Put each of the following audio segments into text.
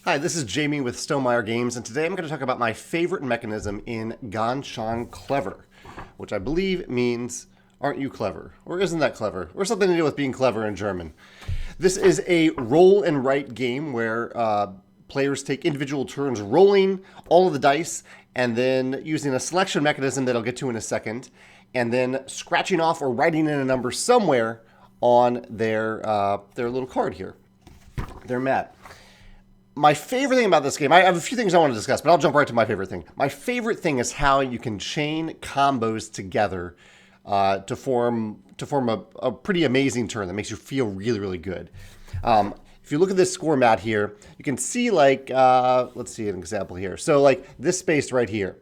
Hi, this is Jamey with Stonemeyer Games, and today I'm going to talk about my favorite mechanism in Ganz Schon Clever, which I believe means, aren't you clever? Or isn't that clever? Or something to do with being clever in German. This is a roll and write game where players take individual turns rolling all of the dice and then using a selection mechanism that I'll get to in a second, and then scratching off or writing in a number somewhere on their little card here, their mat. My favorite thing about this game, I have a few things I want to discuss, but I'll jump right to my favorite thing. My favorite thing is how you can chain combos together to form a pretty amazing turn that makes you feel really, really good. If you look at this score mat here, you can see let's see an example here. So like this space right here.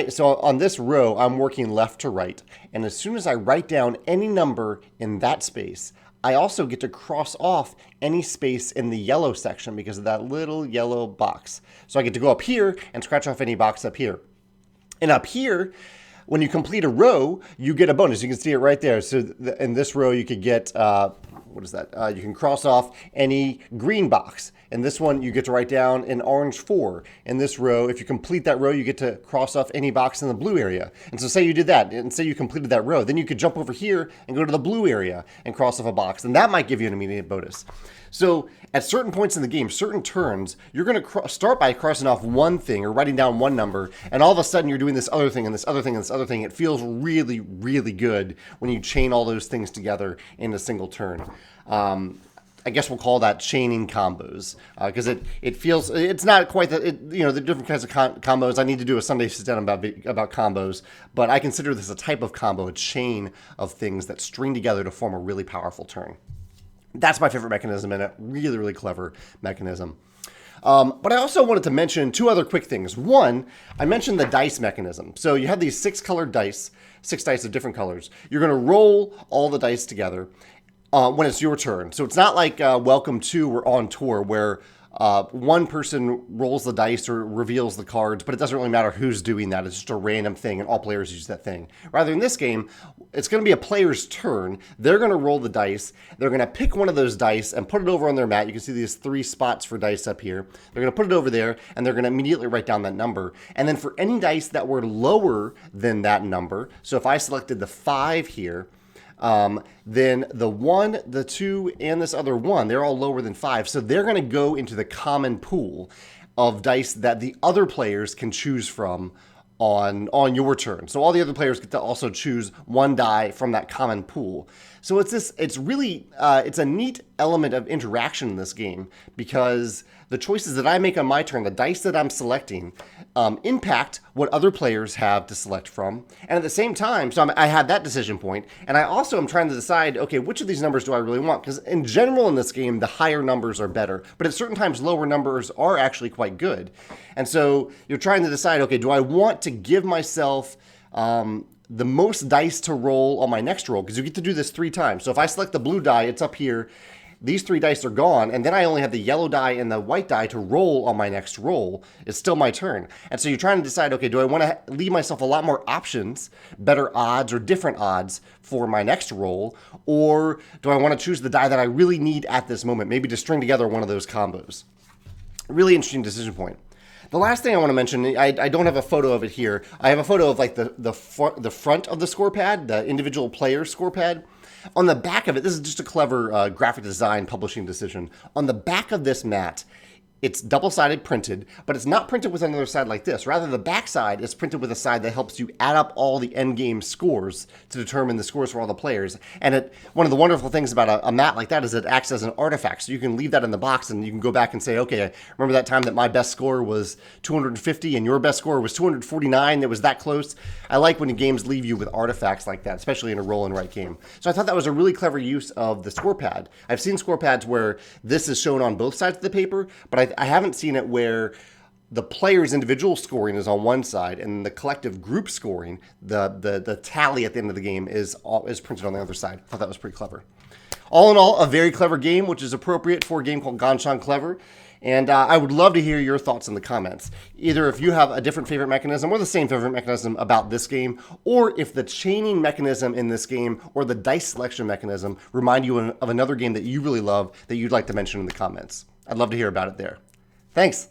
So on this row, I'm working left to right. And as soon as I write down any number in that space, I also get to cross off any space in the yellow section because of that little yellow box. So I get to go up here and scratch off any box up here. And up here, when you complete a row, you get a bonus. You can see it right there. So in this row, you could get, what is that? You can cross off any green box. In this one, you get to write down an orange 4. In this row, if you complete that row, you get to cross off any box in the blue area. And so say you did that, and say you completed that row, then you could jump over here and go to the blue area and cross off a box. And that might give you an immediate bonus. So at certain points in the game, certain turns, you're going to start by crossing off one thing or writing down one number, and all of a sudden you're doing this other thing and this other thing and this other thing. It feels really, really good when you chain all those things together in a single turn. I guess we'll call that chaining combos because it feels, it's not quite the different kinds of combos. I need to do a Sunday sit down about combos, but I consider this a type of combo, a chain of things that string together to form a really powerful turn. That's my favorite mechanism and a really, really clever mechanism. But I also wanted to mention two other quick things. One, I mentioned the dice mechanism. So you have these 6 colored dice, 6 dice of different colors. You're going to roll all the dice together when it's your turn. So it's not like Welcome to or On Tour where one person rolls the dice or reveals the cards, but it doesn't really matter who's doing that. It's just a random thing, and all players use that thing. Rather, in this game, it's going to be a player's turn. They're going to roll the dice. They're going to pick one of those dice and put it over on their mat. You can see these 3 spots for dice up here. They're going to put it over there, and they're going to immediately write down that number. And then for any dice that were lower than that number, so if I selected the 5 here, then the 1, the 2, and this other 1, they're all lower than 5. So they're going to go into the common pool of dice that the other players can choose from on your turn. So all the other players get to also choose one die from that common pool. So it's really a neat element of interaction in this game because the choices that I make on my turn, the dice that I'm selecting, impact what other players have to select from. And at the same time, so I had that decision point, and I also am trying to decide, okay, which of these numbers do I really want? Because in general in this game, the higher numbers are better, but at certain times, lower numbers are actually quite good. And so you're trying to decide, okay, do I want to give myself the most dice to roll on my next roll? Because you get to do this 3 times. So if I select the blue die, it's up here. These 3 dice are gone, and then I only have the yellow die and the white die to roll on my next roll. It's still my turn. And so you're trying to decide, okay, do I want to leave myself a lot more options, better odds or different odds for my next roll, or do I want to choose the die that I really need at this moment, maybe to string together one of those combos? Really interesting decision point. The last thing I want to mention, I don't have a photo of it here. I have a photo of like the front of the score pad, the individual player score pad. On the back of it, this is just a clever graphic design publishing decision. On the back of this mat, it's double-sided printed, but it's not printed with another side like this. Rather, the back side is printed with a side that helps you add up all the endgame scores to determine the scores for all the players. And one of the wonderful things about a mat like that is it acts as an artifact. So you can leave that in the box and you can go back and say, okay, remember that time that my best score was 250 and your best score was 249? It was that close. I like when the games leave you with artifacts like that, especially in a roll and write game. So I thought that was a really clever use of the score pad. I've seen score pads where this is shown on both sides of the paper, but I haven't seen it where the player's individual scoring is on one side and the collective group scoring, the tally at the end of the game is printed on the other side. I thought that was pretty clever. All in all, a very clever game, which is appropriate for a game called Ganz Schon Clever. And I would love to hear your thoughts in the comments. Either if you have a different favorite mechanism or the same favorite mechanism about this game, or if the chaining mechanism in this game or the dice selection mechanism remind you of another game that you really love that you'd like to mention in the comments. I'd love to hear about it there. Thanks.